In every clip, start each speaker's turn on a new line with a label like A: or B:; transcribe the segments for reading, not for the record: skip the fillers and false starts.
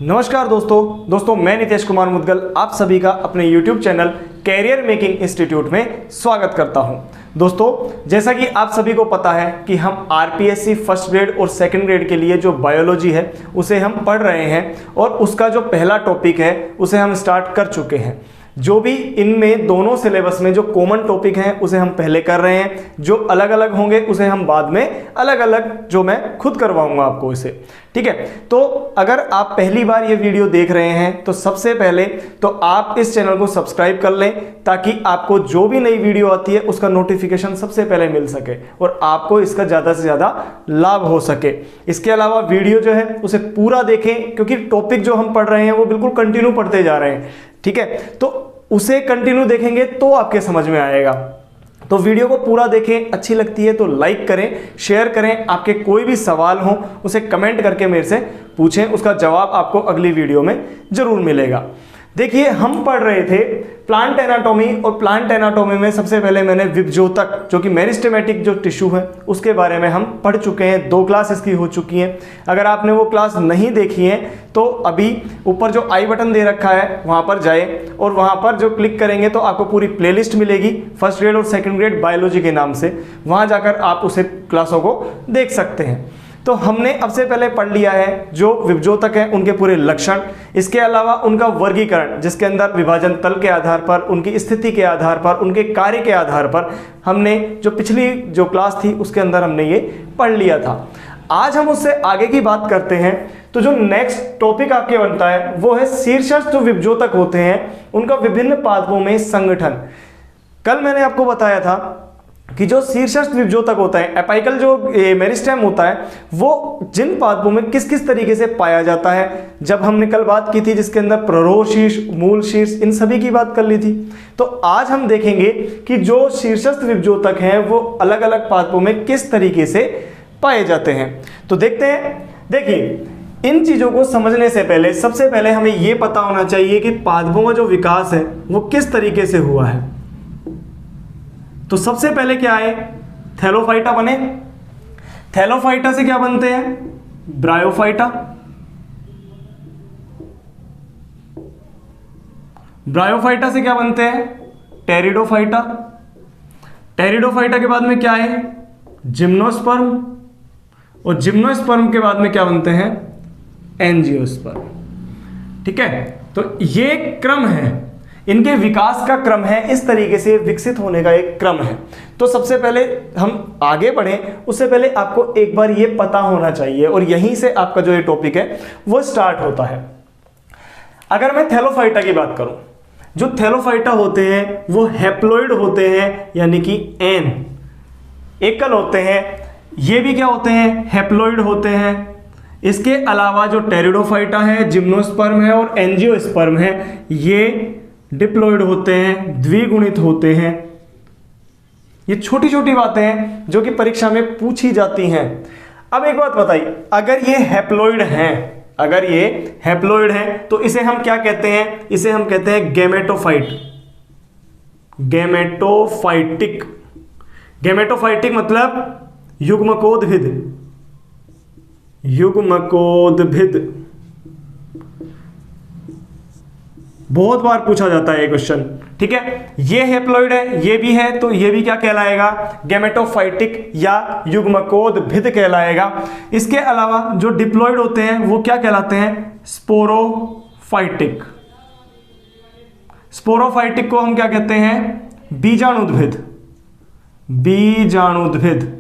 A: नमस्कार दोस्तों मैं नितेश कुमार मुदगल आप सभी का अपने YouTube channel career making institute में स्वागत करता हूं। दोस्तों, जैसा कि आप सभी को पता है कि हम आरपीएससी फर्स्ट ग्रेड और सेकंड ग्रेड के लिए जो बायोलॉजी है उसे हम पढ़ रहे हैं और उसका जो पहला टॉपिक है उसे हम स्टार्ट कर चुके हैं। जो भी इनमें दोनों सिलेबस में जो कॉमन टॉपिक हैं उसे हम पहले कर रहे हैं, जो अलग अलग होंगे उसे हम बाद में अलग अलग जो मैं खुद करवाऊंगा आपको इसे। ठीक है, तो अगर आप पहली बार ये वीडियो देख रहे हैं तो सबसे पहले तो आप इस चैनल को सब्सक्राइब कर लें ताकि आपको जो भी नई वीडियो आती है उसका नोटिफिकेशन सबसे पहले मिल सके और आपको इसका ज़्यादा से ज़्यादा लाभ हो सके। इसके अलावा वीडियो जो है उसे पूरा देखें क्योंकि टॉपिक जो हम पढ़ रहे हैं वो बिल्कुल कंटिन्यू पढ़ते जा रहे हैं। ठीक है, तो उसे कंटिन्यू देखेंगे तो आपके समझ में आएगा। तो वीडियो को पूरा देखें, अच्छी लगती है तो लाइक करें, शेयर करें। आपके कोई भी सवाल हो उसे कमेंट करके मेरे से पूछें, उसका जवाब आपको अगली वीडियो में जरूर मिलेगा। देखिए, हम पढ़ रहे थे प्लांट एनाटॉमी और प्लांट एनाटॉमी में सबसे पहले मैंने विभजोतक जो कि मेरिस्टेमेटिक जो टिश्यू है उसके बारे में हम पढ़ चुके हैं। 2 क्लास इसकी हो चुकी हैं। अगर आपने वो क्लास नहीं देखी है तो अभी ऊपर जो आई बटन दे रखा है वहाँ पर जाए और वहाँ पर जो क्लिक करेंगे तो आपको पूरी प्लेलिस्ट मिलेगी फर्स्ट ग्रेड और सेकेंड ग्रेड बायोलॉजी के नाम से। वहाँ जाकर आप उसे क्लासों को देख सकते हैं। तो हमने अब से पहले पढ़ लिया है जो विभजोतक है उनके पूरे लक्षण, इसके अलावा उनका वर्गीकरण जिसके अंदर विभाजन तल के आधार पर, उनकी स्थिति के आधार पर, उनके कार्य के आधार पर हमने जो पिछली जो क्लास थी उसके अंदर हमने ये पढ़ लिया था। आज हम उससे आगे की बात करते हैं। तो जो नेक्स्ट टॉपिक आपके बनता है वो है शीर्षस्थ जो विभजोतक होते हैं उनका विभिन्न पादपों में संगठन। कल मैंने आपको बताया था कि जो शीर्षस्थ विभजोतक होता है, एपाइकल जो मेरिस्टेम होता है, वो जिन पादपों में किस किस तरीके से पाया जाता है, जब हमने कल बात की थी जिसके अंदर प्ररोह शीर्ष, मूल शीर्ष, इन सभी की बात कर ली थी। तो आज हम देखेंगे कि जो शीर्षस्थ विभजोतक हैं वो अलग अलग पादपों में किस तरीके से पाए जाते हैं। तो देखते हैं। देखिए, इन चीजों को समझने से पहले सबसे पहले हमें ये पता होना चाहिए कि पादपों का जो विकास है वो किस तरीके से हुआ है। तो सबसे पहले क्या है, थैलोफाइटा बने। थैलोफाइटा से क्या बनते हैं, ब्रायोफाइटा। ब्रायोफाइटा से क्या बनते हैं, टेरिडोफाइटा। टेरिडोफाइटा के बाद में क्या है, जिम्नोस्पर्म। और जिम्नोस्पर्म के बाद में क्या बनते हैं, एंजियोस्पर्म। ठीक है, तो ये क्रम है, इनके विकास का क्रम है, इस तरीके से विकसित होने का एक क्रम है। तो सबसे पहले हम आगे बढ़ें उससे पहले आपको एक बार ये पता होना चाहिए और यहीं से आपका जो ये टॉपिक है वो स्टार्ट होता है। अगर मैं थैलोफाइटा की बात करूं, जो थैलोफाइटा होते हैं वो हैप्लॉइड होते हैं, यानी कि एन एकल होते हैं। ये भी क्या होते हैं, हैप्लॉइड होते हैं। इसके अलावा जो टेरिडोफाइटा है, जिम्नोस्पर्म है और एंजियोस्पर्म है, ये डिप्लॉइड होते हैं, द्विगुणित होते हैं। ये छोटी छोटी बातें हैं जो कि परीक्षा में पूछी जाती हैं। अब एक बात बताइए, अगर ये हैप्लॉइड हैं, अगर ये हैप्लॉइड हैं तो इसे हम क्या कहते हैं, इसे हम कहते हैं गैमेटोफाइट। गैमेटोफाइटिक। गैमेटोफाइटिक मतलब युग्मकोद्भिद। युग्मकोद्भिद बहुत बार पूछा जाता है ये क्वेश्चन। ठीक है, ये हैप्लॉइड है, ये भी है, तो ये भी क्या कहलाएगा, गैमेटोफाइटिक या युग्मकोद्भिद कहलाएगा। इसके अलावा जो डिप्लॉइड होते हैं वो क्या कहलाते हैं, स्पोरोफाइटिक। स्पोरोफाइटिक को हम क्या कहते हैं, बीजाणुद्भिद। बीजाणुद्भिद।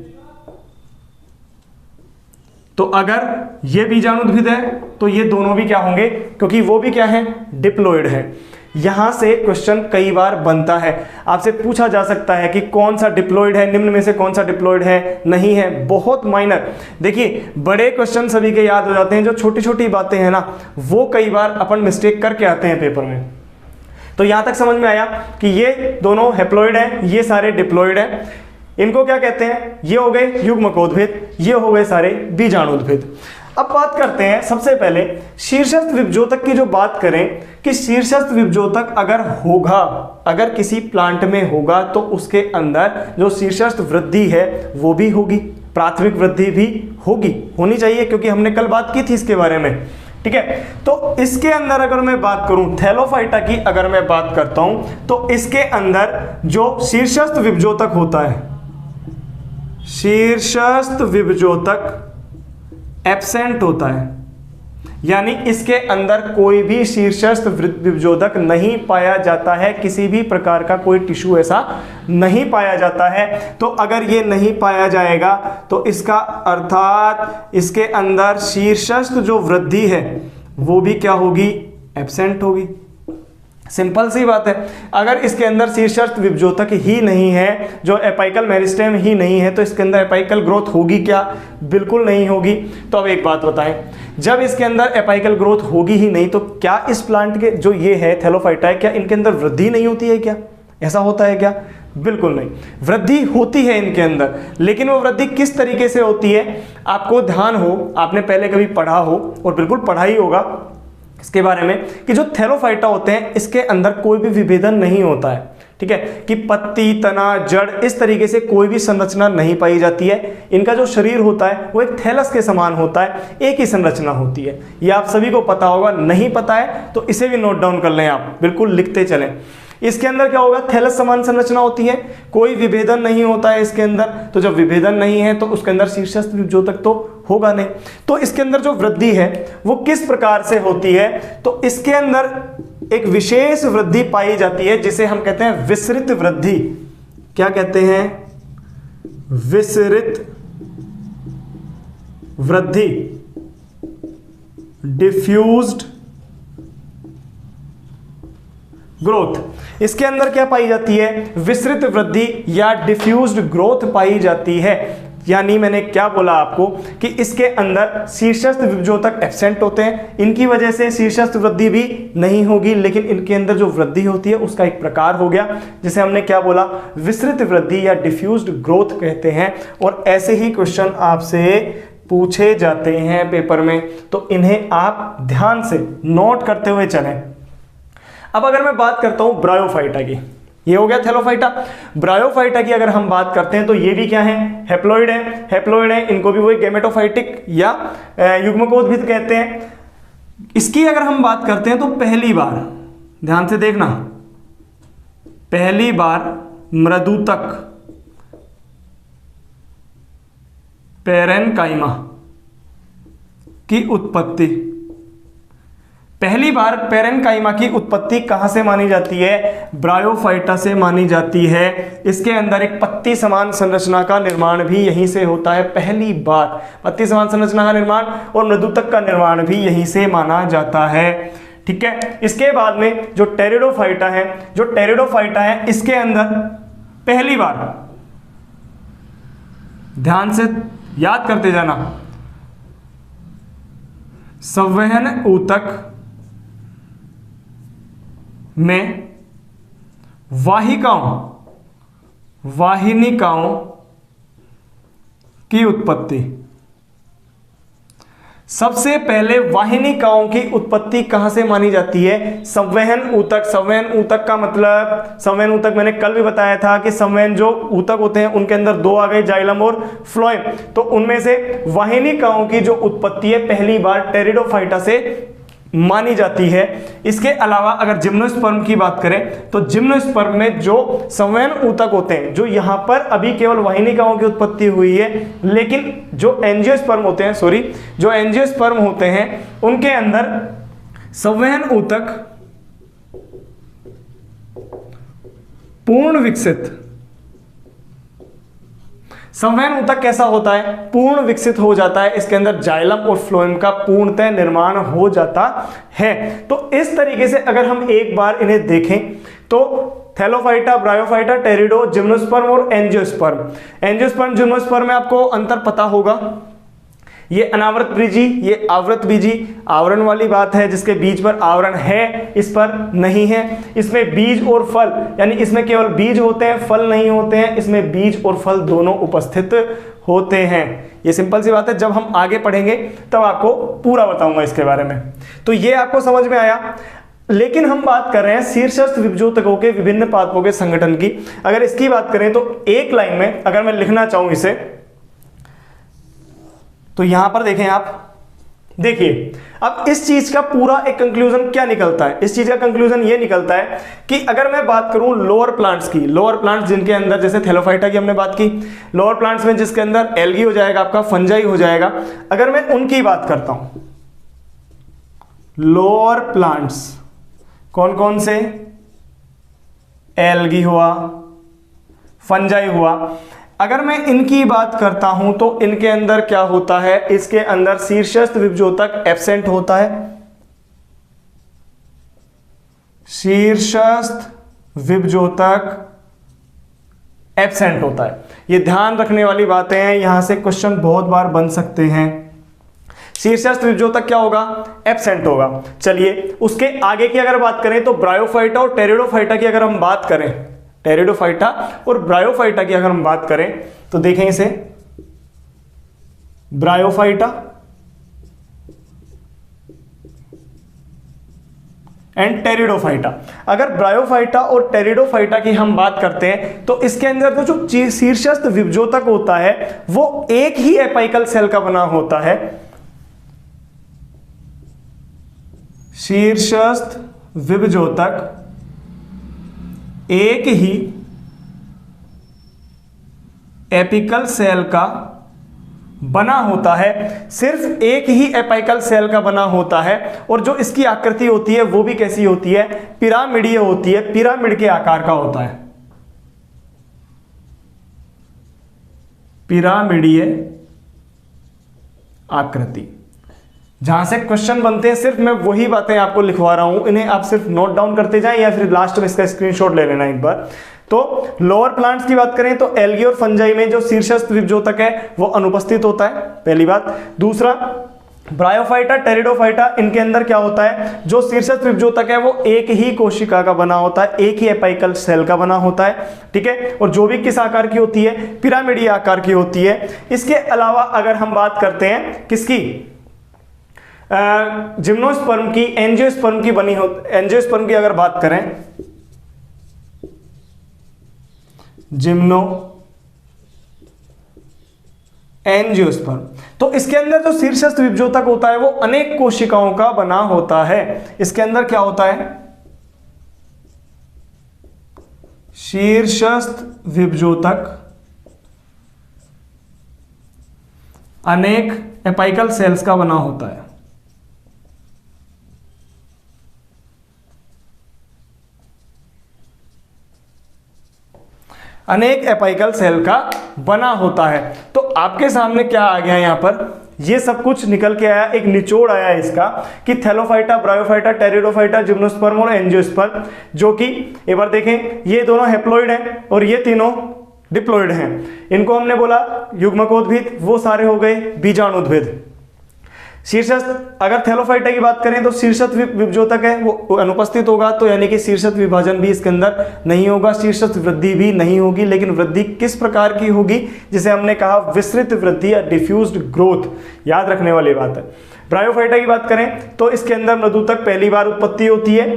A: तो अगर ये बीजाणुद्भिद है तो ये दोनों भी क्या होंगे, क्योंकि वो भी क्या है, डिप्लॉइड है। यहां से क्वेश्चन कई बार बनता है, आपसे पूछा जा सकता है कि कौन सा डिप्लॉइड है, निम्न में से कौन सा डिप्लॉइड है, नहीं है। बहुत माइनर, देखिए बड़े क्वेश्चन सभी के याद हो जाते हैं, जो छोटी छोटी बातें हैं ना वो कई बार अपन मिस्टेक करके आते हैं पेपर में। तो यहां तक समझ में आया कि ये दोनों हैप्लॉइड हैं, ये सारे डिप्लॉइड हैं। इनको क्या कहते हैं, ये हो गए युग्मकोद्भिद, ये हो गए सारे बीजाणुद्भिद। अब बात करते हैं सबसे पहले शीर्षस्थ विभजोतक की। जो बात करें कि शीर्षस्थ विभजोतक अगर होगा, अगर किसी प्लांट में होगा तो उसके अंदर जो शीर्षस्थ वृद्धि है वो भी होगी, प्राथमिक वृद्धि भी होगी, होनी चाहिए, क्योंकि हमने कल बात की थी इसके बारे में ठीक है। तो इसके अंदर अगर मैं बात करूं थैलोफाइटा की, अगर मैं बात करता हूं तो इसके अंदर जो शीर्षस्थ विभजोतक होता है, शीर्षस्थ विभजोतक एब्सेंट होता है, यानी इसके अंदर कोई भी शीर्षस्थ विभजोतक नहीं पाया जाता है, किसी भी प्रकार का कोई टिश्यू ऐसा नहीं पाया जाता है। तो अगर ये नहीं पाया जाएगा तो इसका अर्थात इसके अंदर शीर्षस्थ जो वृद्धि है वो भी क्या होगी, एब्सेंट होगी। सिंपल सी बात है, अगर इसके अंदर शीर्षस्थ विभजोतक ही नहीं है, जो एपाइकल मेरिस्टेम ही नहीं है, तो इसके अंदर एपाइकल ग्रोथ होगी क्या, बिल्कुल नहीं होगी। तो अब एक बात बताएं, जब इसके अंदर एपाइकल ग्रोथ होगी ही नहीं तो क्या इस प्लांट के जो ये है थैलोफाइटा है, क्या इनके अंदर वृद्धि नहीं होती है क्या, ऐसा होता है क्या, बिल्कुल नहीं, वृद्धि होती है इनके अंदर। लेकिन वो वृद्धि किस तरीके से होती है, आपको ध्यान हो, आपने पहले कभी पढ़ा हो और बिल्कुल पढ़ा ही होगा इसके बारे में कि जो थैलोफाइटा होते हैं इसके अंदर कोई भी विभेदन नहीं होता है, ठीक है, कि पत्ती, तना, जड़ इस तरीके से कोई भी संरचना नहीं पाई जाती है। इनका जो शरीर होता है वो एक थैलस के समान होता है, एक ही संरचना होती है। ये आप सभी को पता होगा, नहीं पता है तो इसे भी नोट डाउन कर लें, आप बिल्कुल लिखते चलें। इसके अंदर क्या होगा, थैलस समान संरचना होती है, कोई विभेदन नहीं होता है इसके अंदर। तो जब विभेदन नहीं है तो उसके अंदर शीर्षस्थ विभजोतक तो होगा नहीं। तो इसके अंदर जो वृद्धि है वो किस प्रकार से होती है, तो इसके अंदर एक विशेष वृद्धि पाई जाती है जिसे हम कहते हैं विसरित वृद्धि। क्या कहते हैं, विसरित वृद्धि, डिफ्यूज्ड ग्रोथ। इसके अंदर क्या पाई जाती है, विसरित वृद्धि या डिफ्यूज्ड ग्रोथ पाई जाती है। यानी मैंने क्या बोला आपको कि इसके अंदर शीर्षस्थ विभजोतक एब्सेंट होते हैं, इनकी वजह से शीर्षस्थ वृद्धि भी नहीं होगी, लेकिन इनके अंदर जो वृद्धि होती है उसका एक प्रकार हो गया जिसे हमने क्या बोला, विसरित वृद्धि या डिफ्यूज्ड ग्रोथ कहते हैं। और ऐसे ही क्वेश्चन आपसे पूछे जाते हैं पेपर में, तो इन्हें आप ध्यान से नोट करते हुए चलें। अब अगर मैं बात करता हूं ब्रायोफाइटा की, ये हो गया थैलोफाइटा। ब्रायोफाइटा की अगर हम बात करते हैं तो ये भी क्या है, हैप्लॉइड है, हैप्लॉइड है, इनको भी वही गैमेटोफाइटिक या युग्मकोद्भिद कहते हैं। इसकी अगर हम बात करते हैं तो पहली बार, ध्यान से देखना, पहली बार मृदुतक पैरेन्काइमा की उत्पत्ति, पहली बार पैरेन्काइमा की उत्पत्ति कहां से मानी जाती है, ब्रायोफाइटा से मानी जाती है। इसके अंदर एक पत्ती समान संरचना का निर्माण भी यहीं से होता है, पहली बार पत्ती समान संरचना का निर्माण और मृदुतक का निर्माण भी यहीं से माना जाता है, ठीक है। इसके बाद में जो टेरिडोफाइटा है, जो टेरिडोफाइटा है इसके अंदर पहली बार, ध्यान से याद करते जाना, संवहन ऊतक में वाहिनिकाओं की उत्पत्ति। सबसे पहले वाहिनिकाओं की उत्पत्ति कहां से मानी जाती है, संवहन ऊतक। संवहन ऊतक का मतलब, संवहन ऊतक मैंने कल भी बताया था कि संवहन जो ऊतक होते हैं उनके अंदर दो आ गए, जाइलम और फ्लोएम। तो उनमें से वाहिनिकाओं की जो उत्पत्ति है पहली बार टेरिडोफाइटा से मानी जाती है। इसके अलावा अगर जिम्नोस्पर्म की बात करें तो जिम्नोस्पर्म में जो संवहन ऊतक होते हैं, जो यहां पर अभी केवल वाहिनिकाओं की उत्पत्ति हुई है, लेकिन जो एंजियोस्पर्म होते हैं, जो एंजियोस्पर्म होते हैं उनके अंदर संवहन ऊतक पूर्ण विकसित, संवहन ऊतक कैसा होता है, पूर्ण विकसित हो जाता है, इसके अंदर जाइलम और फ्लोएम का पूर्णतः निर्माण हो जाता है। तो इस तरीके से अगर हम एक बार इन्हें देखें तो थैलोफाइटा, ब्रायोफाइटा, टेरिडो, जिम्नोस्पर्म और एंजियोस्पर्म। एंजियोस्पर्म, जिम्नोस्पर्म में आपको अंतर पता होगा, ये अनावृत बीजी, ये आवृत बीजी। आवरण वाली बात है, जिसके बीज पर आवरण है इस पर नहीं है। इसमें बीज और फल, यानी इसमें केवल बीज होते हैं, फल नहीं होते हैं, इसमें बीज और फल दोनों उपस्थित होते हैं। ये सिंपल सी बात है, जब हम आगे पढ़ेंगे तब आपको पूरा बताऊंगा इसके बारे में। तो ये आपको समझ में आया। लेकिन हम बात कर रहे हैं शीर्षस्थ विभजोतकों के विभिन्न पादपों के संगठन की। अगर इसकी बात करें तो एक लाइन में अगर मैं लिखना चाहूं इसे, तो यहां पर देखें आप, देखिए अब इस चीज का पूरा एक कंक्लूजन क्या निकलता है, इस चीज का कंक्लूजन ये निकलता है कि अगर मैं बात करूं लोअर प्लांट्स की, लोअर प्लांट्स जिनके अंदर जैसे थैलोफाइटा की हमने बात की, लोअर प्लांट्स में जिसके अंदर एल्गी हो जाएगा, आपका फंजाई हो जाएगा, अगर मैं उनकी बात करता हूं, लोअर प्लांट्स कौन कौन से, एल्गी हुआ, फंजाई हुआ, अगर मैं इनकी बात करता हूं तो इनके अंदर क्या होता है, इसके अंदर शीर्षस्थ विभजोतक एब्सेंट होता है, शीर्षस्थ विभजोतक एब्सेंट होता है। ये ध्यान रखने वाली बातें हैं, यहां से क्वेश्चन बहुत बार बन सकते हैं। शीर्षस्थ विभजोतक क्या होगा, एब्सेंट होगा। चलिए उसके आगे की अगर बात करें तो ब्रायोफाइटा और टेरिडोफाइटा की अगर हम बात करें, टेरिडोफाइटा और ब्रायोफाइटा की अगर हम बात करें तो देखें इसे, ब्रायोफाइटा एंड टेरिडोफाइटा। अगर ब्रायोफाइटा और टेरिडोफाइटा की हम बात करते हैं तो इसके अंदर तो जो शीर्षस्थ विभजोतक होता है वो एक ही एपाइकल सेल का बना होता है, शीर्षस्थ विभजोतक एक ही एपिकल सेल का बना होता है, सिर्फ एक ही एपाइकल सेल का बना होता है, और जो इसकी आकृति होती है वो भी कैसी होती है, पिरामिडीय होती है, पिरामिड के आकार का होता है, पिरामिडीय आकृति। जहां से क्वेश्चन बनते हैं सिर्फ मैं वही बातें आपको लिखवा रहा हूं, इन्हें आप सिर्फ नोट डाउन करते जाएं या फिर लास्ट में इसका स्क्रीनशॉट ले लेना एक बार। तो लोअर प्लांट्स की बात करें तो एल्गी और फंजाई में जो शीर्षस्थ विभजोतक है वो अनुपस्थित होता है, पहली बात। दूसरा, ब्रायोफाइटा टेरिडोफाइटा इनके अंदर क्या होता है, जो शीर्षस्थ विभजोतक है वो एक ही कोशिका का बना होता है, एक ही एपाइकल सेल का बना होता है, ठीक है, और जो भी किस आकार की होती है, पिरामिडीय आकार की होती है। इसके अलावा अगर हम बात करते हैं किसकी, जिम्नोस्पर्म की, एंजियोस्पर्म की बनी हो, एंजियोस्पर्म की अगर बात करें, जिम्नो एंजियोस्पर्म, तो इसके अंदर जो शीर्षस्थ विभजोतक होता है वो अनेक कोशिकाओं का बना होता है। इसके अंदर क्या होता है, शीर्षस्थ विभजोतक अनेक एपाइकल सेल्स का बना होता है। अनेक एपाइकल सेल का बना होता है। तो आपके सामने क्या आ गया यहां पर, ये सब कुछ निकल के आया, एक निचोड़ आया इसका कि थैलोफाइटा, ब्रायोफाइटा, टेरिडोफाइटा, जिम्नोस्पर्म और एंजियोस्पर्म, जो कि एक बार देखें ये दोनों हैप्लॉइड हैं और ये तीनों डिप्लॉइड हैं। इनको हमने बोला युग्मकोद्भिद, वो सारे हो गए बीजाणुद्भिद। शीर्षस्थ, अगर थैलोफाइटा की बात करें तो शीर्षस्थ विभजोतक है वो अनुपस्थित होगा, तो यानी कि शीर्षस्थ विभाजन भी इसके अंदर नहीं होगा, शीर्षस्थ वृद्धि भी नहीं होगी। लेकिन वृद्धि किस प्रकार की होगी, जिसे हमने कहा विस्तृत वृद्धि या डिफ्यूज्ड ग्रोथ, याद रखने वाली बात है। ब्रायोफाइटा की बात करें तो इसके अंदर मृदुतक पहली बार उत्पत्ति होती है।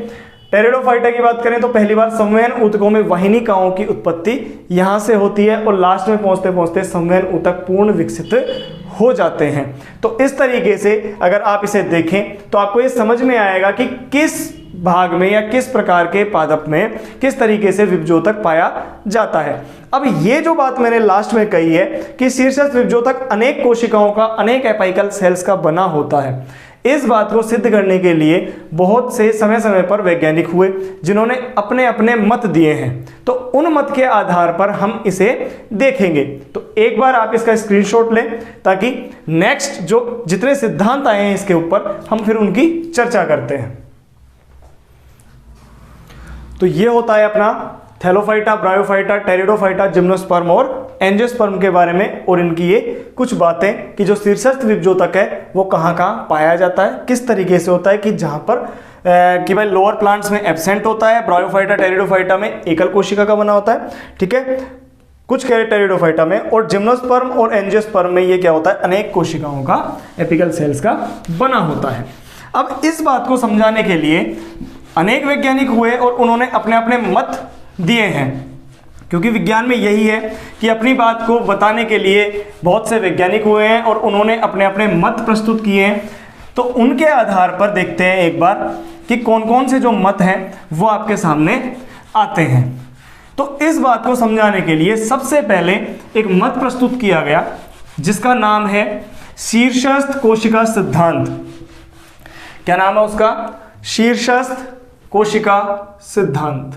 A: टेरिडोफाइटा की बात करें तो पहली बार संवहन ऊतकों में वाहिनिकाओं की उत्पत्ति यहां से होती है और लास्ट में पहुंचते पहुंचते संवहन ऊतक पूर्ण विकसित हो जाते हैं। तो इस तरीके से अगर आप इसे देखें तो आपको ये समझ में आएगा कि किस भाग में या किस प्रकार के पादप में किस तरीके से विभजोतक पाया जाता है। अब ये जो बात मैंने लास्ट में कही है कि शीर्षस्थ विभजोतक अनेक कोशिकाओं का, अनेक एपाइकल सेल्स का बना होता है, इस बात को सिद्ध करने के लिए बहुत से समय समय पर वैज्ञानिक हुए जिन्होंने अपने अपने मत दिए हैं। तो उन मत के आधार पर हम इसे देखेंगे। तो एक बार आप इसका स्क्रीनशॉट लें ताकि नेक्स्ट जो जितने सिद्धांत आए हैं इसके ऊपर हम फिर उनकी चर्चा करते हैं। तो ये होता है अपना थैलोफाइटा, ब्रायोफाइटा, टेरिडोफाइटा, जिम्नोस्पर्म और एंजियोस्पर्म के बारे में, और इनकी ये कुछ बातें कि जो शीर्षस्थ विभजोतक है वो कहाँ कहाँ पाया जाता है, किस तरीके से होता है कि जहाँ पर कि भाई लोअर प्लांट्स में एब्सेंट होता है, ब्रायोफाइटा, टेरिडोफाइटा में एकल कोशिका का बना होता है, ठीक है, कुछ टेरिडोफाइटा में, और जिम्नोस्पर्म और एंजियोस्पर्म में ये क्या होता है, अनेक कोशिकाओं का, एपिकल सेल्स का बना होता है। अब इस बात को समझाने के लिए अनेक वैज्ञानिक हुए और उन्होंने अपने अपने मत दिए हैं, क्योंकि विज्ञान में यही है कि अपनी बात को बताने के लिए बहुत से वैज्ञानिक हुए हैं और उन्होंने अपने अपने मत प्रस्तुत किए हैं। तो उनके आधार पर देखते हैं एक बार कि कौन कौन से जो मत हैं वो आपके सामने आते हैं। तो इस बात को समझाने के लिए सबसे पहले एक मत प्रस्तुत किया गया जिसका नाम है शीर्षस्थ कोशिका सिद्धांत। क्या नाम है उसका? शीर्षस्थ कोशिका सिद्धांत।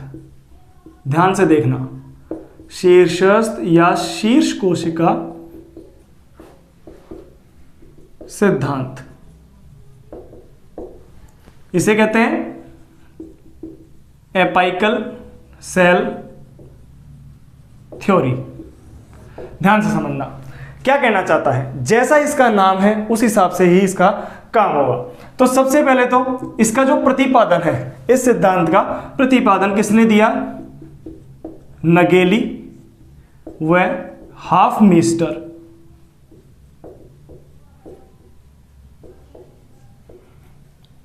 A: ध्यान से देखना, शीर्षस्थ या शीर्ष कोशिका सिद्धांत, इसे कहते हैं एपाइकल सेल थ्योरी। ध्यान से समझना क्या कहना चाहता है, जैसा इसका नाम है उस हिसाब से ही इसका काम होगा। तो सबसे पहले तो इसका जो प्रतिपादन है, इस सिद्धांत का प्रतिपादन किसने दिया? नगेली व हॉफमीस्टर।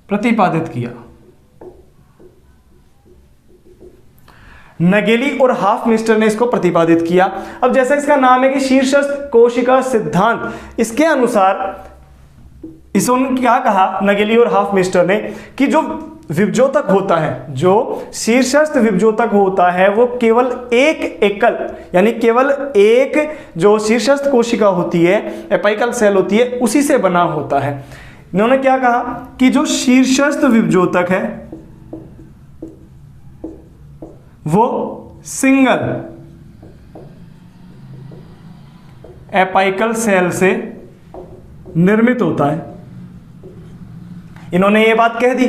A: प्रतिपादित किया। नगेली और हॉफमीस्टर ने इसको प्रतिपादित किया। अब जैसा इसका नाम है कि शीर्षस्थ कोशिका सिद्धांत, इसके अनुसार इसने क्या कहा नगेली और हॉफमीस्टर ने कि जो विभजोतक होता है, जो शीर्षस्थ विभजोतक होता है, वो केवल एक एकल यानी केवल एक जो शीर्षस्थ कोशिका होती है, एपाइकल सेल होती है, उसी से बना होता है। इन्होंने क्या कहा कि जो शीर्षस्थ विभजोतक है वो सिंगल एपाइकल सेल से निर्मित होता है। इन्होंने ये बात कह दी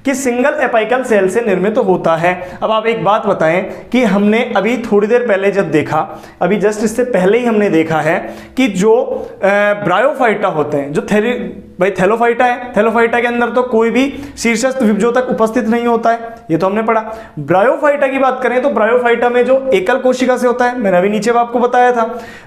A: कि सिंगल एपाइकल सेल से निर्मित होता है। अब आप एक बात बताएं कि हमने अभी थोड़ी देर पहले जब देखा, अभी जस्ट इससे पहले ही हमने देखा है कि जो ब्रायोफाइटा होते हैं, जो भाई थैलोफाइटा है, थैलोफाइटा के अंदर तो कोई भी शीर्षस्थ विभजोतक उपस्थित नहीं होता है, ये तो हमने पढ़ा। ब्रायोफाइटा की बात करें तो ब्रायोफाइटा में जो एकल कोशिका से होता है, मैंने अभी नीचे आपको बताया था।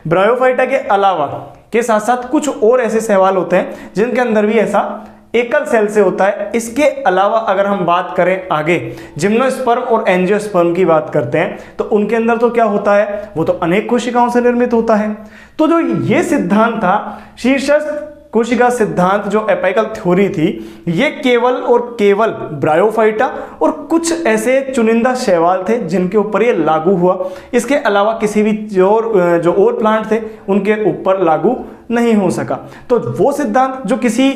A: ब्रायोफाइटा के अलावा के साथ साथ कुछ और ऐसे सवाल होते हैं जिनके अंदर भी ऐसा एकल सेल से होता है। इसके अलावा अगर हम बात करें आगे जिम्नोस्पर्म और एंजियोस्पर्म की बात करते हैं तो उनके अंदर तो क्या होता है, वो तो अनेक कोशिकाओं से निर्मित होता है। तो जो ये सिद्धांत था शीर्षस्थ कोशिका सिद्धांत, जो एपाइकल थ्योरी थी, ये केवल और केवल ब्रायोफाइटा और कुछ ऐसे चुनिंदा शैवाल थे जिनके ऊपर ये लागू हुआ। इसके अलावा किसी भी जो और प्लांट थे उनके ऊपर लागू नहीं हो सका। तो वो सिद्धांत जो किसी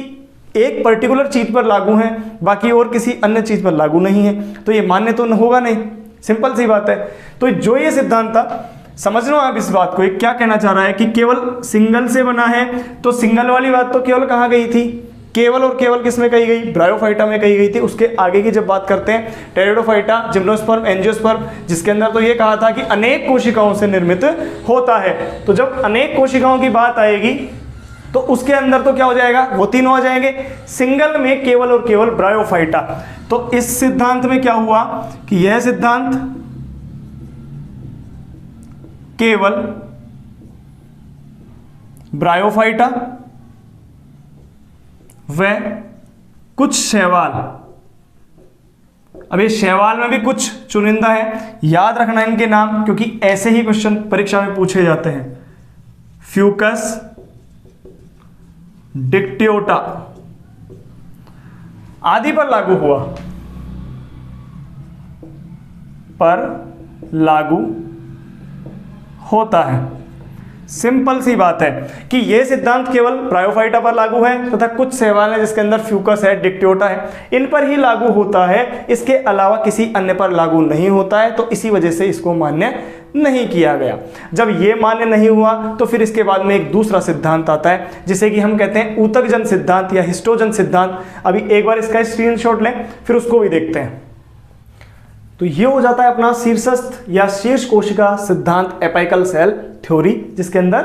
A: एक पर्टिकुलर चीज पर लागू है, बाकी और किसी अन्य चीज पर लागू नहीं है, तो ये मान्य तो होगा नहीं। सिंपल सी बात है। तो जो ये सिद्धांत था, समझ लो आप इस बात को, ये क्या कहना चाह रहा है कि केवल सिंगल से बना है। तो सिंगल वाली बात तो केवल कहाँ गई थी? केवल और केवल किस में कही गई? ब्रायोफाइटा में कही गई थी। उसके आगे की जब बात करते हैं टेरिडोफाइटा, जिम्नोस्पर्म, एंजियोस्पर्म, जिसके अंदर तो ये कहा था कि अनेक कोशिकाओं से निर्मित होता है। तो जब अनेक कोशिकाओं की बात आएगी तो उसके अंदर तो क्या हो जाएगा? वो तीनों आ जाएंगे। सिंगल में केवल और केवल ब्रायोफाइटा। तो इस सिद्धांत में क्या हुआ कि यह सिद्धांत केवल ब्रायोफाइटा व कुछ शैवाल, अब ये शैवाल में भी कुछ चुनिंदा है, याद रखना इनके नाम क्योंकि ऐसे ही क्वेश्चन परीक्षा में पूछे जाते हैं। फ्यूकस, डिक्टियोटा आदि पर लागू हुआ, पर लागू होता है। सिंपल सी बात है कि यह सिद्धांत केवल ब्रायोफाइटा पर लागू है तथा कुछ शैवाल है जिसके अंदर फ्यूकस है, डिक्टियोटा है, इन पर ही लागू होता है। इसके अलावा किसी अन्य पर लागू नहीं होता है। तो इसी वजह से इसको मान्य नहीं किया गया। जब यह मान्य नहीं हुआ तो फिर इसके बाद में एक दूसरा सिद्धांत आता है जिसे कि हम कहते हैं ऊतकजन सिद्धांत या हिस्टोजन सिद्धांत। अभी एक बार इसका स्क्रीनशॉट लें, फिर उसको भी देखते हैं। तो ये हो जाता है अपना शीर्षस्थ या शीर्ष कोशिका सिद्धांत, एपाइकल सेल थ्योरी, जिसके अंदर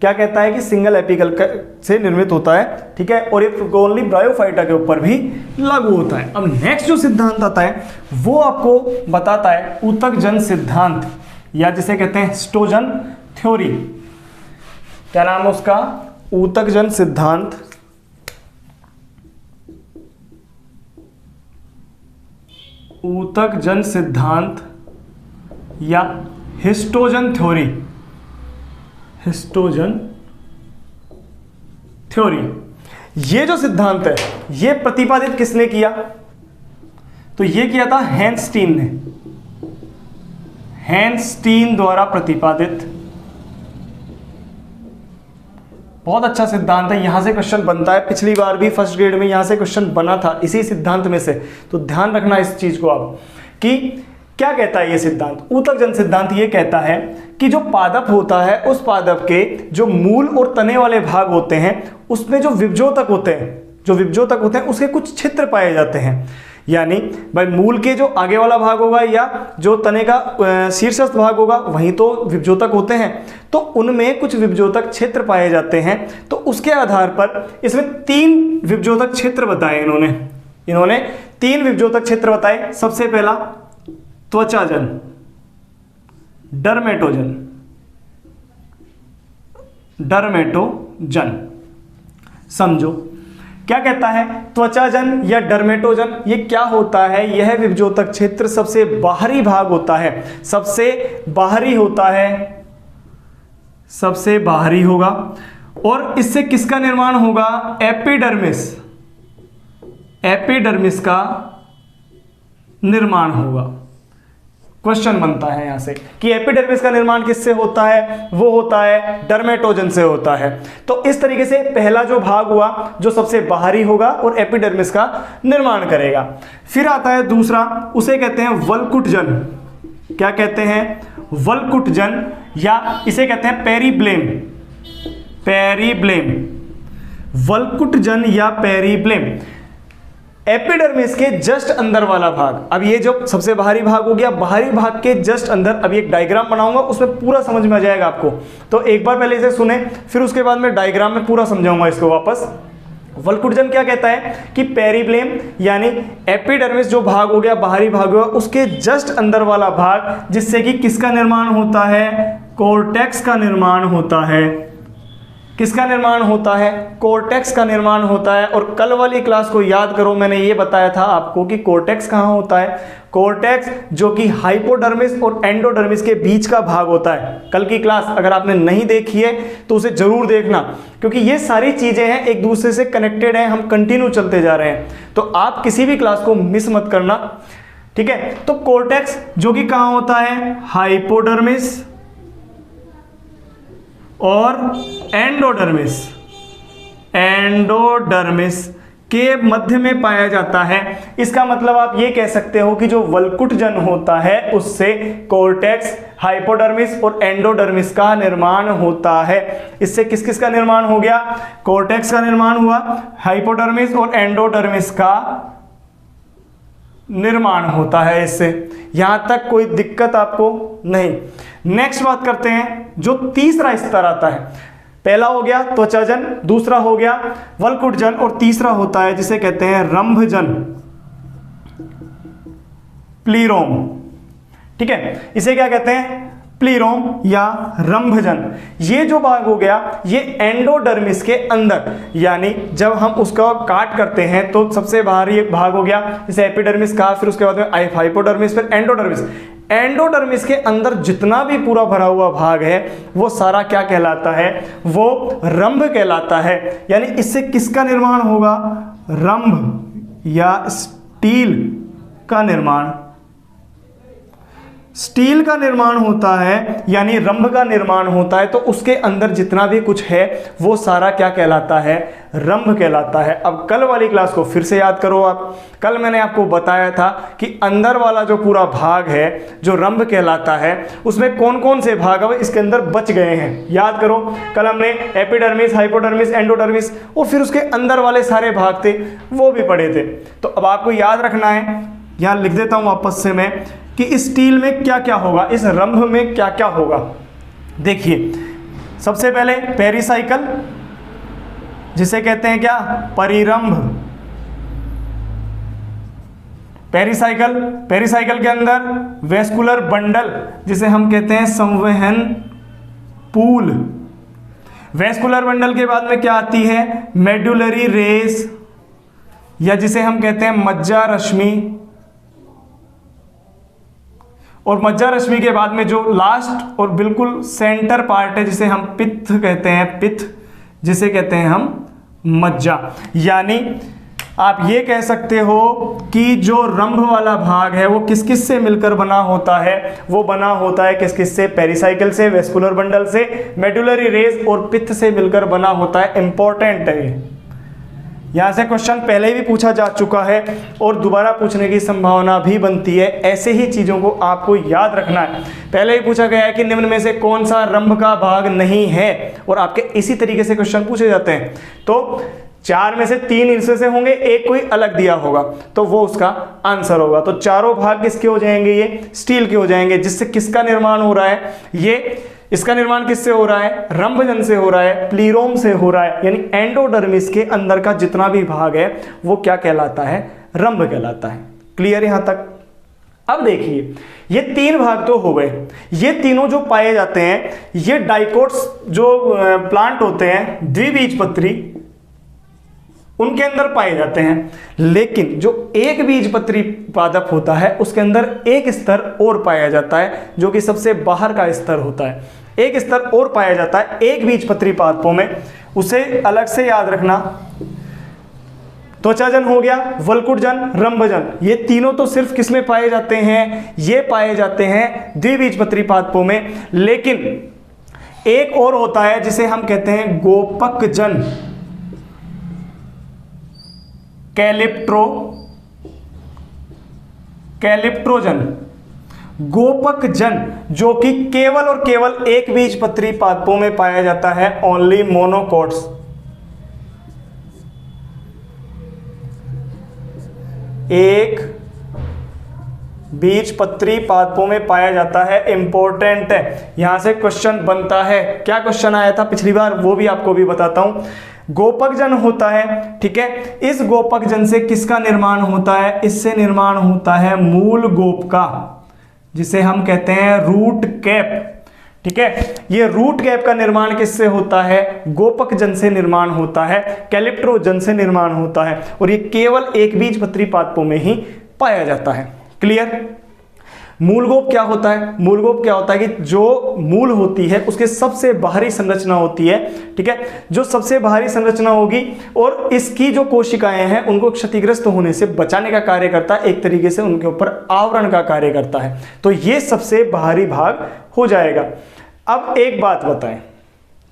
A: क्या कहता है कि सिंगल एपिकल से निर्मित होता है, ठीक है, और ये ओनली ब्रायोफाइटा के ऊपर भी लागू होता है। अब नेक्स्ट जो सिद्धांत आता है वो आपको बताता है ऊतकजन सिद्धांत या जिसे कहते हैं हिस्टोजन थ्योरी। क्या नाम है उसका? ऊतकजन सिद्धांत ऊतकजन सिद्धांत या हिस्टोजन थ्योरी। हिस्टोजन थ्योरी ये जो सिद्धांत है ये प्रतिपादित किसने किया? तो ये किया था हैंसस्टीन ने, हैंसस्टीन द्वारा प्रतिपादित। बहुत अच्छा सिद्धांत है, यहां से क्वेश्चन बनता है, पिछली बार भी फर्स्ट ग्रेड में यहां से क्वेश्चन बना था इसी सिद्धांत में से। तो ध्यान रखना इस चीज को आप कि क्या कहता है ये सिद्धांत। ऊतक जन सिद्धांत ये कहता है कि जो पादप होता है उस पादप के जो मूल और तने वाले भाग होते हैं उसमें जो विभजोतक होते हैं उसके कुछ क्षेत्र पाए जाते हैं। यानी भाई मूल के जो आगे वाला भाग होगा या जो तने का शीर्षस्थ भाग होगा वहीं तो विभजोतक होते हैं, तो उनमें कुछ विभजोतक क्षेत्र पाए जाते हैं। तो उसके आधार पर इसमें 3 विभजोतक क्षेत्र बताए इन्होंने 3 विभजोतक क्षेत्र बताए। सबसे पहला त्वचाजन, डर्मेटोजन। समझो क्या कहता है, त्वचाजन या डर्मेटोजन ये क्या होता है? यह विभजोतक क्षेत्र सबसे बाहरी भाग होता है, सबसे बाहरी होगा। और इससे किसका निर्माण होगा? एपिडर्मिस का निर्माण होगा। क्वेश्चन बनता है यहां से कि एपिडर्मिस का निर्माण किससे होता है? वो होता है डर्मेटोजन से होता है। तो इस तरीके से पहला जो भाग हुआ जो सबसे बाहरी होगा और एपिडर्मिस का निर्माण करेगा। फिर आता है दूसरा, उसे कहते हैं वल्कुटजन। क्या कहते हैं? वल्कुटजन, या इसे कहते हैं पेरीब्लेम। वल्कुटजन या पेरीब्लेम एपिडर्मिस के जस्ट अंदर वाला भाग। अब ये जो सबसे बाहरी भाग हो गया, बाहरी भाग के जस्ट अंदर अभी एक डायग्राम बनाऊंगा, उसमें पूरा समझ में आ जाएगा आपको। तो एक बार पहले इसे सुने, फिर उसके बाद मैं डायग्राम में पूरा समझाऊंगा इसको वापस। वल्कुटजन क्या कहता है कि पेरीब्लेम यानी एपिडर्मिस जो भाग हो गया, बाहरी भाग हुआ, उसके जस्ट अंदर वाला भाग, जिससे कि किसका निर्माण होता है? कोर्टेक्स का निर्माण होता है। किसका निर्माण होता है? कोर्टेक्स का निर्माण होता है। और कल वाली क्लास को याद करो, मैंने ये बताया था आपको कि कोर्टेक्स कहाँ होता है। कोर्टेक्स जो कि हाइपोडर्मिस और एंडोडर्मिस के बीच का भाग होता है। कल की क्लास अगर आपने नहीं देखी है तो उसे जरूर देखना, क्योंकि ये सारी चीजें हैं एक दूसरे से कनेक्टेड हैं, हम कंटिन्यू चलते जा रहे हैं। तो आप किसी भी क्लास को मिस मत करना, ठीक है। तो कोर्टेक्स जो कि कहाँ होता है? हाइपोडर्मिस और एंडोडर्मिस के मध्य में पाया जाता है। इसका मतलब आप ये कह सकते हो कि जो वल्कुटजन होता है उससे कोर्टेक्स, हाइपोडर्मिस और एंडोडर्मिस का निर्माण होता है। इससे किस किस का निर्माण हो गया? कोर्टेक्स का निर्माण हुआ, हाइपोडर्मिस और एंडोडर्मिस का निर्माण होता है इससे। यहां तक कोई दिक्कत आपको नहीं। नेक्स्ट बात करते हैं, जो तीसरा स्तर आता है। पहला हो गया त्वचाजन, दूसरा हो गया वल्कुटजन और तीसरा होता है जिसे कहते हैं रंभजन, प्लीरोम। ठीक है, इसे क्या कहते हैं? प्लीरोम या रंभजन। ये जो भाग हो गया ये एंडोडर्मिस के अंदर, यानी जब हम उसका काट करते हैं तो सबसे बाहरी एक भाग हो गया जिसे एपिडर्मिस कहा, फिर उसके बाद में हाइपोडर्मिस, फिर एंडोडर्मिस। एंडोडर्मिस के अंदर जितना भी पूरा भरा हुआ भाग है वो सारा क्या कहलाता है? वो रंभ कहलाता है। यानी इससे किसका निर्माण होगा? रंभ या स्टील का निर्माण। स्टील का निर्माण होता है, यानी रंभ का निर्माण होता है। तो उसके अंदर जितना भी कुछ है वो सारा क्या कहलाता है? रंभ कहलाता है। अब कल वाली क्लास को फिर से याद करो आप। कल मैंने आपको बताया था कि अंदर वाला जो पूरा भाग है जो रंभ कहलाता है उसमें कौन कौन से भाग अब इसके अंदर बच गए हैं। याद करो, कल हमने एपिडर्मिस, हाइपोडर्मिस, एंडोडर्मिस और फिर उसके अंदर वाले सारे भाग थे वो भी पढ़े थे। तो अब आपको याद रखना है, यहां लिख देता हूं वापस से मैं, कि इस स्टील में क्या क्या होगा, इस रंभ में क्या क्या होगा। देखिए, सबसे पहले पेरिसाइकल, जिसे कहते हैं क्या? परिरंभ। पेरिसाइकल के अंदर वेस्कुलर बंडल, जिसे हम कहते हैं संवहन पूल। वेस्कुलर बंडल के बाद में क्या आती है? मेडुलरी रेस, या जिसे हम कहते हैं मज्जा रश्मि। और मज्जा रश्मि के बाद में जो लास्ट और बिल्कुल सेंटर पार्ट है जिसे हम पित्त कहते हैं, पित्त, जिसे कहते हैं हम मज्जा। यानी आप ये कह सकते हो कि जो रंभ वाला भाग है वो किस किस से मिलकर बना होता है, वो बना होता है किस किस से, पेरिसाइकिल से, वेस्कुलर बंडल से, मेडुलरी रेस और पित्त से मिलकर बना होता है। इंपॉर्टेंट है ये, यहाँ से क्वेश्चन पहले भी पूछा जा चुका है और दोबारा पूछने की संभावना भी बनती है। ऐसे ही चीज़ों को आपको याद रखना है। पहले ही पूछा गया है कि निम्न में से कौन सा रंभ का भाग नहीं है, और आपके इसी तरीके से क्वेश्चन पूछे जाते हैं। तो 4 में से 3 हिस्से से होंगे, एक कोई अलग दिया होगा तो वो उसका आंसर होगा। तो चारों भाग किसके हो जाएंगे, ये स्टील के हो जाएंगे। जिससे किसका निर्माण हो रहा है, ये इसका निर्माण किससे हो रहा है, रंभजन से हो रहा है, प्लीरोम से हो रहा है। यानी एंडोडर्मिस के अंदर का जितना भी भाग है वो क्या कहलाता है, रंभ कहलाता है। क्लियर यहां तक। अब देखिए ये 3 भाग तो हो गए, ये तीनों जो पाए जाते हैं ये डाइकोट्स जो प्लांट होते हैं द्विबीजपत्री उनके अंदर पाए जाते हैं। लेकिन जो एक बीजपत्री पादप होता है उसके अंदर एक स्तर और पाया जाता है जो कि सबसे बाहर का स्तर होता है। एक स्तर और पाया जाता है एक बीजपत्री पादपों में, उसे अलग से याद रखना। त्वचाजन हो गया, वल्कुटजन, रंभजन, ये तीनों तो सिर्फ किस में पाए जाते हैं, ये पाए जाते हैं द्विबीजपत्री पादपों में। लेकिन एक और होता है जिसे हम कहते हैं गोपकजन, कैलिप्ट्रोजन, गोपकजन, जो कि केवल और केवल एक बीजपत्री पादपों में पाया जाता है। Only monocots. एक बीजपत्री पादपों में पाया जाता है। इंपॉर्टेंट है, यहां से क्वेश्चन बनता है। क्या क्वेश्चन आया था पिछली बार वो भी आपको भी बताता हूं। गोपकजन होता है, ठीक है। इस गोपकजन से किसका निर्माण होता है, इससे निर्माण होता है मूल गोप का, जिसे हम कहते हैं रूट कैप, ठीक है। ये रूट कैप का निर्माण किससे होता है, गोपकजन से निर्माण होता है, कैलिप्ट्रोजन से निर्माण होता है, और ये केवल एक बीजपत्री पादपों में ही पाया जाता है। क्लियर। मूलगोप क्या होता है, मूलगोप क्या होता है कि जो मूल होती है उसके सबसे बाहरी संरचना होती है, ठीक है। जो सबसे बाहरी संरचना होगी और इसकी जो कोशिकाएं हैं उनको क्षतिग्रस्त होने से बचाने का कार्य करता है, एक तरीके से उनके ऊपर आवरण का कार्य करता है। तो ये सबसे बाहरी भाग हो जाएगा। अब एक बात बताएं,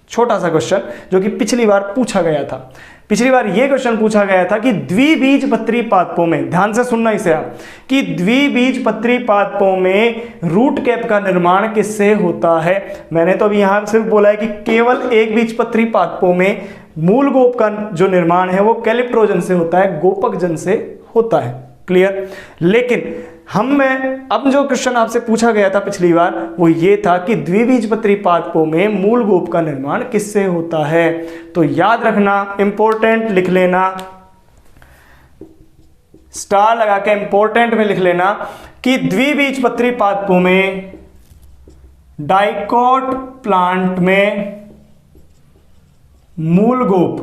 A: छोटा सा क्वेश्चन जो कि पिछली बार पूछा गया था। पिछली बार यह क्वेश्चन पूछा गया था कि द्विबीजपत्री पादपों में, ध्यान से सुनना इसे आप, कि द्विबीजपत्री पादपों में रूट कैप का निर्माण किससे होता है। मैंने तो अभी यहां सिर्फ बोला है कि केवल एक बीजपत्री पादपों में मूल गोप का जो निर्माण है वो कैलिप्ट्रोजन से होता है, गोपकजन से होता है। क्लियर। लेकिन अब जो क्वेश्चन आपसे पूछा गया था पिछली बार वो ये था कि द्विबीजपत्री पादपों में मूल गोप का निर्माण किससे होता है। तो याद रखना, इंपॉर्टेंट लिख लेना, स्टार लगा के इंपॉर्टेंट में लिख लेना कि द्विबीजपत्री पादपों में, डाइकोट प्लांट में मूल गोप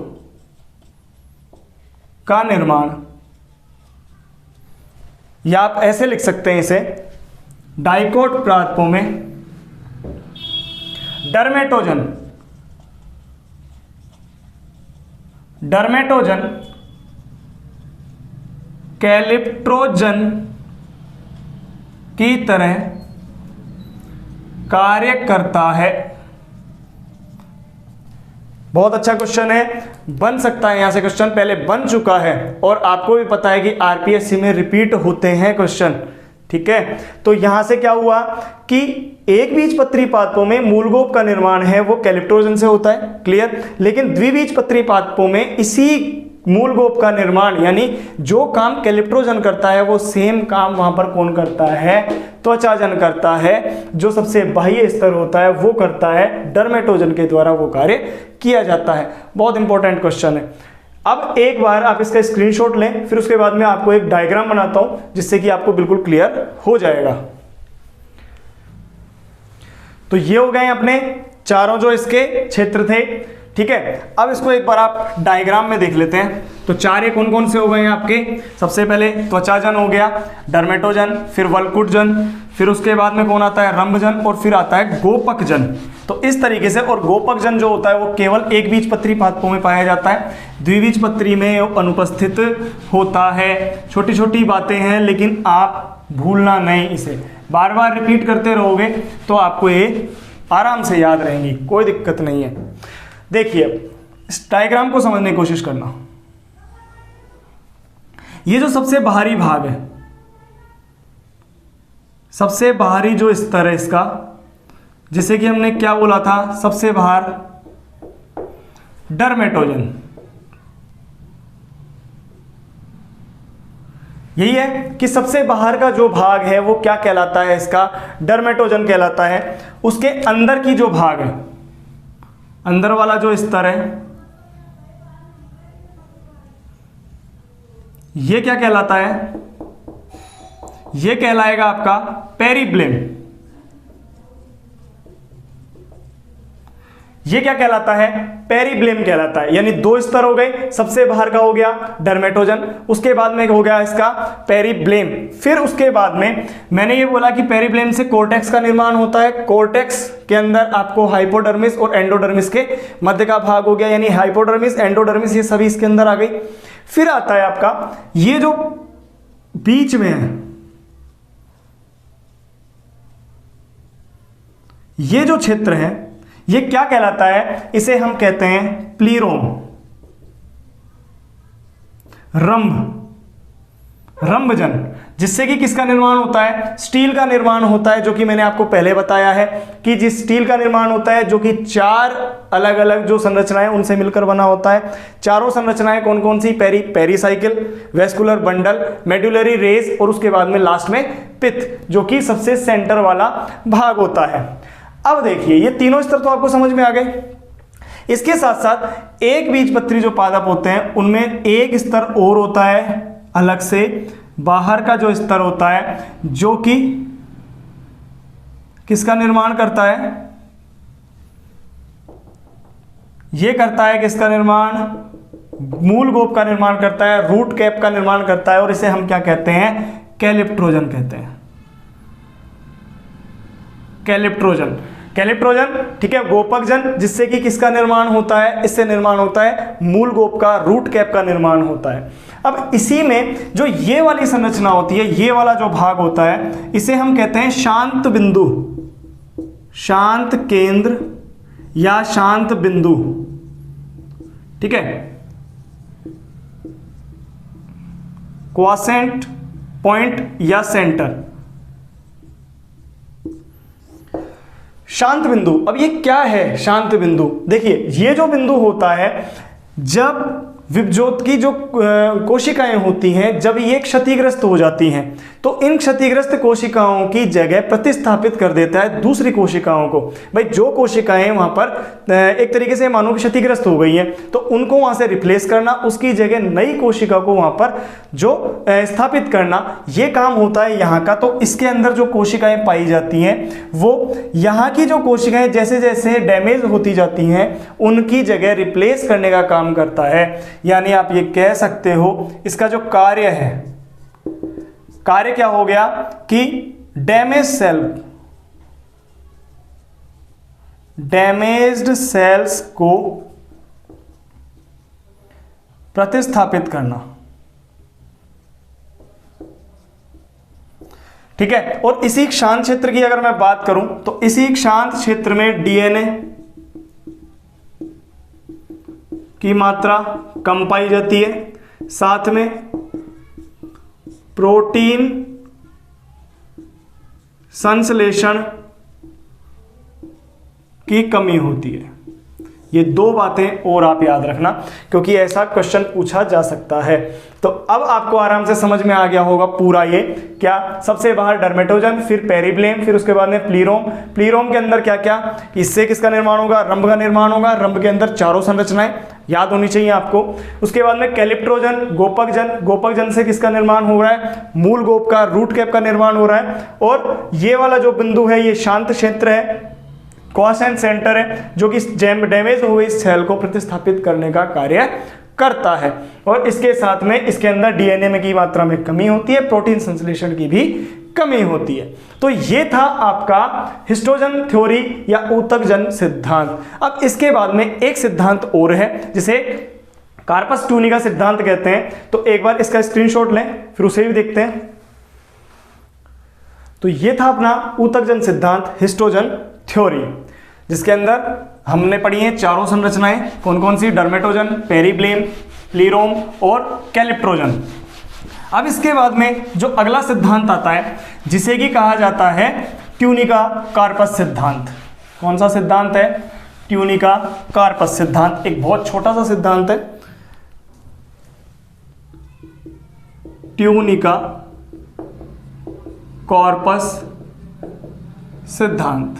A: का निर्माण, या आप ऐसे लिख सकते हैं इसे, डाइकोट पादपों में डर्मेटोजन कैलिप्ट्रोजन की तरह कार्य करता है। बहुत अच्छा क्वेश्चन है, बन सकता है यहां से क्वेश्चन, पहले बन चुका है और आपको भी पता है कि आरपीएससी में रिपीट होते हैं क्वेश्चन, ठीक है। तो यहां से क्या हुआ कि एक बीजपत्री पादपों में मूलगोप का निर्माण है वो कैलिप्ट्रोजन से होता है। क्लियर। लेकिन द्विबीजपत्री पादपों में इसी मूलगोप का निर्माण, यानी जो काम कैलिप्ट्रोजन करता है वो सेम काम वहां पर कौन करता है, त्वचाजन करता है। जो सबसे बाह्य स्तर होता है वो करता है, डर्मेटोजन के द्वारा वो कार्य किया जाता है। बहुत इंपॉर्टेंट क्वेश्चन है। अब एक बार आप इसका स्क्रीनशॉट लें, फिर उसके बाद में आपको एक डायग्राम बनाता हूं जिससे कि आपको बिल्कुल क्लियर हो जाएगा। तो ये हो गए अपने चारों जो इसके क्षेत्र थे, ठीक है। अब इसको एक बार आप डायग्राम में देख लेते हैं। तो चार ये कौन कौन से हो गए हैं आपके, सबसे पहले त्वचाजन हो गया, डर्मेटोजन, फिर वल्कुटजन, फिर उसके बाद में कौन आता है, रंभजन, और फिर आता है गोपकजन। तो इस तरीके से, और गोपकजन जो होता है वो केवल एक बीजपत्री पादपों में पाया जाता है, द्विबीजपत्री में अनुपस्थित होता है। छोटी छोटी बातें हैं लेकिन आप भूलना नहीं, इसे बार बार रिपीट करते रहोगे तो आपको ये आराम से याद रहेंगी, कोई दिक्कत नहीं है। देखिए इस डायग्राम को समझने की कोशिश करना। ये जो सबसे बाहरी भाग है, सबसे बाहरी जो स्तर है इसका, जिसे कि हमने क्या बोला था, सबसे बाहर डर्मेटोजन, यही है कि सबसे बाहर का जो भाग है वो क्या कहलाता है, इसका डर्मेटोजन कहलाता है। उसके अंदर की जो भाग है, अंदर वाला जो स्तर है, ये क्या कहलाता है, ये कहलाएगा आपका पेरिब्लेम। ये क्या कहलाता है, पेरिब्लेम कहलाता है। यानी दो स्तर हो गए, सबसे बाहर का हो गया डर्मेटोजन, उसके बाद में हो गया इसका पेरिब्लेम। फिर उसके बाद में मैंने ये बोला कि पेरिब्लेम से कोर्टेक्स का निर्माण होता है। कोर्टेक्स के अंदर आपको हाइपोडर्मिस और एंडोडर्मिस के मध्य का भाग हो गया, यानी हाइपोडर्मिस एंडोडर्मिस ये सभी इसके अंदर आ गई। फिर आता है आपका ये जो बीच में है, ये जो क्षेत्र है ये क्या कहलाता है, इसे हम कहते हैं प्लीरोम, रंभजन, जिससे कि किसका निर्माण होता है, स्टील का निर्माण होता है, जो कि मैंने आपको पहले बताया है कि जिस स्टील का निर्माण होता है जो कि चार अलग अलग जो संरचनाएं उनसे मिलकर बना होता है। चारों संरचनाएं कौन कौन सी, pericycle, vascular bundle, medullary rays, और उसके बाद में लास्ट में पित्त, जो कि सबसे सेंटर वाला भाग होता है। अब देखिए ये तीनों स्तर तो आपको समझ में आ गए। इसके साथ साथ एक बीजपत्री जो पादप होते हैं उनमें एक स्तर और होता है अलग से, बाहर का जो स्तर होता है, जो कि किसका निर्माण करता है, ये करता है किसका निर्माण, मूल गोप का निर्माण करता है, रूट कैप का निर्माण करता है, और इसे हम क्या कहते हैं, कैलिप्ट्रोजन कहते हैं, कैलिप्ट्रोजन। ठीक है, गोपकजन, जिससे कि किसका निर्माण होता है, इससे निर्माण होता है मूल गोप का, रूट कैप का निर्माण होता है। अब इसी में जो ये वाली संरचना होती है, ये वाला जो भाग होता है, इसे हम कहते हैं शांत बिंदु, शांत केंद्र या शांत बिंदु। ठीक है, क्वासेंट पॉइंट या सेंटर, शांत बिंदु। अब ये क्या है शांत बिंदु, देखिए ये जो बिंदु होता है, जब विभजोत की जो कोशिकाएं होती हैं, जब ये क्षतिग्रस्त हो जाती हैं तो इन क्षतिग्रस्त कोशिकाओं की जगह प्रतिस्थापित कर देता है दूसरी कोशिकाओं को। भाई जो कोशिकाएं वहां पर एक तरीके से मानो क्षतिग्रस्त हो गई हैं तो उनको वहां से रिप्लेस करना, उसकी जगह नई कोशिका को वहां पर जो स्थापित करना, ये काम होता है यहाँ का। तो इसके अंदर जो कोशिकाएं पाई जाती हैं वो यहाँ की जो कोशिकाएं जैसे जैसे डैमेज होती जाती हैं उनकी जगह रिप्लेस करने का काम करता है। यानी आप ये कह सकते हो इसका जो कार्य है, कार्य क्या हो गया कि डैमेज्ड सेल्स को प्रतिस्थापित करना। ठीक है, और इसी शांत क्षेत्र की अगर मैं बात करूं तो इसी शांत क्षेत्र में डीएनए की मात्रा कम पाई जाती है, साथ में प्रोटीन संश्लेषण की कमी होती है। ये दो बातें और आप याद रखना क्योंकि ऐसा क्वेश्चन पूछा जा सकता है। तो अब आपको आराम से समझ में आ गया होगा पूरा ये क्या, सबसे बाहर डर्मेटोजन, फिर पेरिब्लेम, फिर उसके बाद में प्लीरोम। प्लीरोम के अंदर क्या क्या, इससे किसका निर्माण होगा, रंभ का निर्माण होगा। रंभ के अंदर चारों संरचनाएं याद होनी चाहिए आपको। उसके बाद में कैलिप्ट्रोजन, गोपकजन, गोपकजन से किसका निर्माण हो रहा है, मूल गोप का, रूट कैप का निर्माण हो रहा है। और ये वाला जो बिंदु है ये शांत क्षेत्र है, क्वासेंट सेंटर है, जो कि डैमेज हुए इस सेल को प्रतिस्थापित करने का कार्य करता है। और इसके साथ में इसके अंदर डीएनए में की मात्रा में कमी होती है, प्रोटीन संश्लेषण की भी कमी होती है। तो ये था आपका हिस्टोजन थ्योरी या ऊतकजन सिद्धांत। अब इसके बाद में एक सिद्धांत और है जिसे कार्पस ट्यूनिका सिद्धांत कहते हैं। तो एक बार इसका स्क्रीनशॉट लें, फिर उसे भी देखते हैं। तो ये था अपना ऊतकजन सिद्धांत, हिस्टोजन थ्योरी, जिसके अंदर हमने पढ़ी हैं चारों संरचनाएं। कौन कौन सी? डर्मेटोजन, पेरीब्लेम, प्लीरोम और कैलिप्ट्रोजन। अब इसके बाद में जो अगला सिद्धांत आता है जिसे कि कहा जाता है ट्यूनिका कार्पस सिद्धांत। कौन सा सिद्धांत है? ट्यूनिका कार्पस सिद्धांत। एक बहुत छोटा सा सिद्धांत है, ट्यूनिका कॉर्पस सिद्धांत,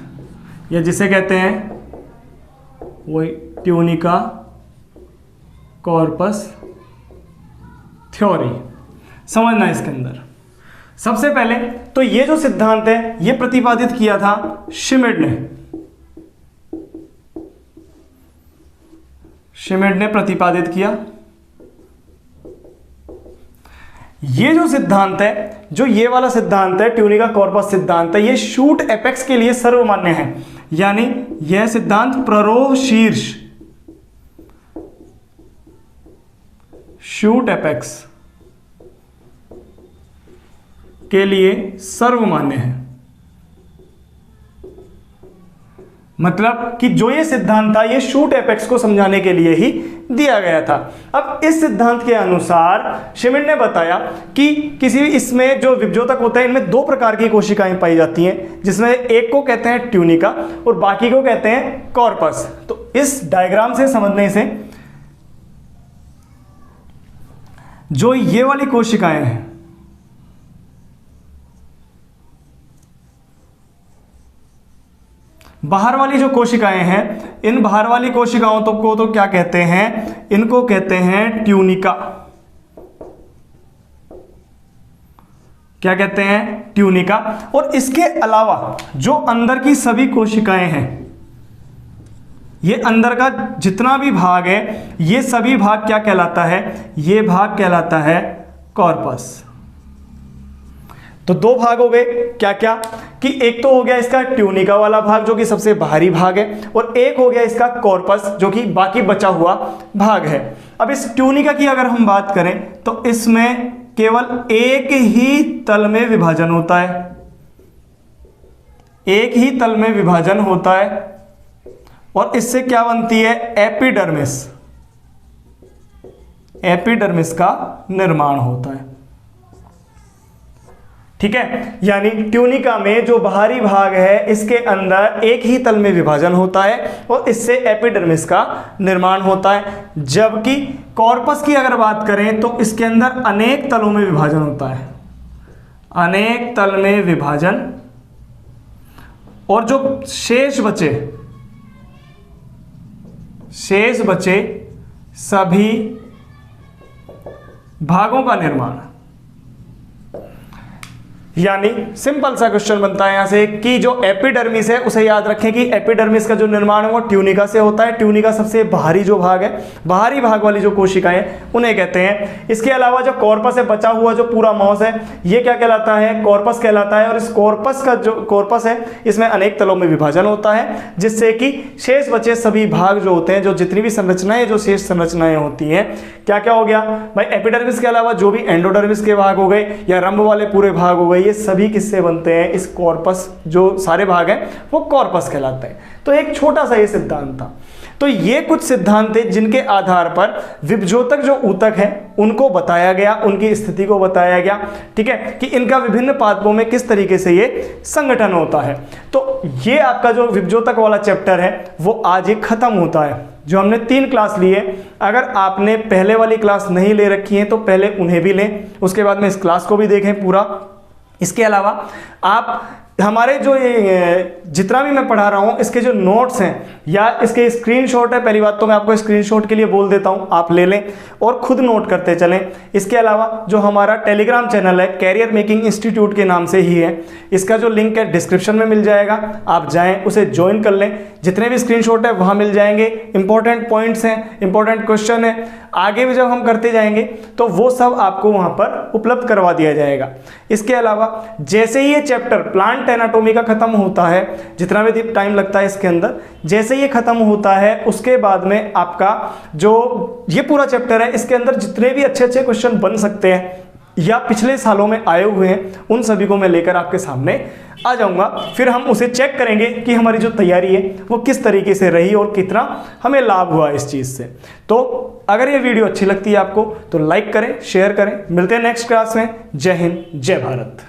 A: या जिसे कहते हैं वही ट्यूनिका कॉर्पस थ्योरी। समझना इसके अंदर सबसे पहले तो ये जो सिद्धांत है ये प्रतिपादित किया था श्मिड ने। श्मिड ने प्रतिपादित किया। ये जो सिद्धांत है, जो ये वाला सिद्धांत है ट्यूनिका कॉर्पस सिद्धांत है, ये शूट एपेक्स के लिए सर्वमान्य है। यानी यह सिद्धांत प्ररोह शीर्ष, शूट एपेक्स के लिए सर्वमान्य है। मतलब कि जो ये सिद्धांत था ये शूट एपेक्स को समझाने के लिए ही दिया गया था। अब इस सिद्धांत के अनुसार श्मिड ने बताया कि किसी इसमें जो विभजोतक होता है इनमें दो प्रकार की कोशिकाएं पाई जाती हैं, जिसमें एक को कहते हैं ट्यूनिका और बाकी को कहते हैं कॉर्पस। तो इस डायग्राम से समझने से जो ये वाली कोशिकाएं हैं, बाहर वाली जो कोशिकाएं हैं, इन बाहर वाली कोशिकाओं को तो क्या कहते हैं? इनको कहते हैं ट्यूनिका। क्या कहते हैं? ट्यूनिका। और इसके अलावा जो अंदर की सभी कोशिकाएं हैं, ये अंदर का जितना भी भाग है, ये सभी भाग क्या कहलाता है? ये भाग कहलाता है कॉर्पस। तो दो भाग हो गए, क्या क्या? कि एक तो हो गया इसका ट्यूनिका वाला भाग जो कि सबसे बाहरी भाग है, और एक हो गया इसका कॉर्पस जो कि बाकी बचा हुआ भाग है। अब इस ट्यूनिका की अगर हम बात करें तो इसमें केवल एक ही तल में विभाजन होता है, एक ही तल में विभाजन होता है, और इससे क्या बनती है? एपिडर्मिस। एपिडर्मिस का निर्माण होता है। ठीक है, यानी ट्यूनिका में जो बाहरी भाग है इसके अंदर एक ही तल में विभाजन होता है और इससे एपिडर्मिस का निर्माण होता है। जबकि कॉर्पस की अगर बात करें तो इसके अंदर अनेक तलों में विभाजन होता है, अनेक तल में विभाजन, और जो शेष बचे सभी भागों का निर्माण। यानी सिंपल सा क्वेश्चन बनता है यहां से कि जो एपिडर्मिस है उसे याद रखें कि एपिडर्मिस का जो निर्माण है वो ट्यूनिका से होता है। ट्यूनिका सबसे बाहरी जो भाग है, बाहरी भाग वाली जो कोशिकाएं उन्हें कहते हैं। इसके अलावा जो कॉर्पस है, बचा हुआ जो पूरा मॉस है, ये क्या कहलाता है? कॉर्पस कहलाता है। और इस कॉर्पस का जो कॉर्पस है इसमें अनेक तलों में विभाजन होता है, जिससे कि शेष बचे सभी भाग जो होते हैं, जो जितनी भी संरचनाएं, जो शेष संरचनाएं होती हैं, क्या क्या हो गया भाई? एपिडर्मिस के अलावा जो भी एंडोडर्मिस के भाग हो गए या रंभ वाले पूरे भाग हो गए, ये सभी किससे बनते हैं? इस कॉर्पस, जो सारे भाग हैं वो कॉर्पस कहलाते हैं। तो एक छोटा सा ये सिद्धांत था। तो ये कुछ सिद्धांत थे जिनके आधार पर विभजोतक जो ऊतक है उनको बताया गया, उनकी स्थिति को बताया गया। ठीक है, कि इनका विभिन्न पादपों में किस तरीके से ये संगठन होता है। तो ये आपका जो विभजोतक वाला चैप्टर है वो आज ही खत्म होता है। जो हमने 3 क्लास लिए, अगर आपने पहले वाली क्लास नहीं ले रखी है तो पहले उन्हें भी लें, उसके बाद में इस क्लास को भी देखें पूरा। इसके अलावा आप हमारे जो ये जितना भी मैं पढ़ा रहा हूँ इसके जो नोट्स हैं या इसके स्क्रीनशॉट है, पहली बात तो मैं आपको स्क्रीनशॉट के लिए बोल देता हूँ, आप ले लें और खुद नोट करते चलें। इसके अलावा जो हमारा टेलीग्राम चैनल है कैरियर मेकिंग इंस्टीट्यूट के नाम से ही है, इसका जो लिंक है डिस्क्रिप्शन में मिल जाएगा, आप जाएं उसे ज्वाइन कर लें। जितने भी स्क्रीनशॉट है वहाँ मिल जाएंगे, इंपॉर्टेंट पॉइंट्स हैं, इंपॉर्टेंट क्वेश्चन है, आगे भी जब हम करते जाएंगे तो वो सब आपको वहाँ पर उपलब्ध करवा दिया जाएगा। इसके अलावा जैसे ही ये चैप्टर प्लांट एनाटॉमी का खत्म होता है, जितना भी टाइम लगता है इसके अंदर, जैसे ये खत्म होता है उसके बाद में आपका जो ये पूरा चैप्टर है इसके अंदर जितने भी अच्छे अच्छे क्वेश्चन बन सकते हैं या पिछले सालों में आए हुए हैं उन सभी को मैं लेकर आपके सामने आ जाऊंगा। फिर हम उसे चेक करेंगे कि हमारी जो तैयारी है वो किस तरीके से रही और कितना हमें लाभ हुआ इस चीज़ से। तो अगर ये वीडियो अच्छी लगती है आपको तो लाइक करें, शेयर करें। मिलते हैं नेक्स्ट क्लास में। जय हिंद, जय भारत।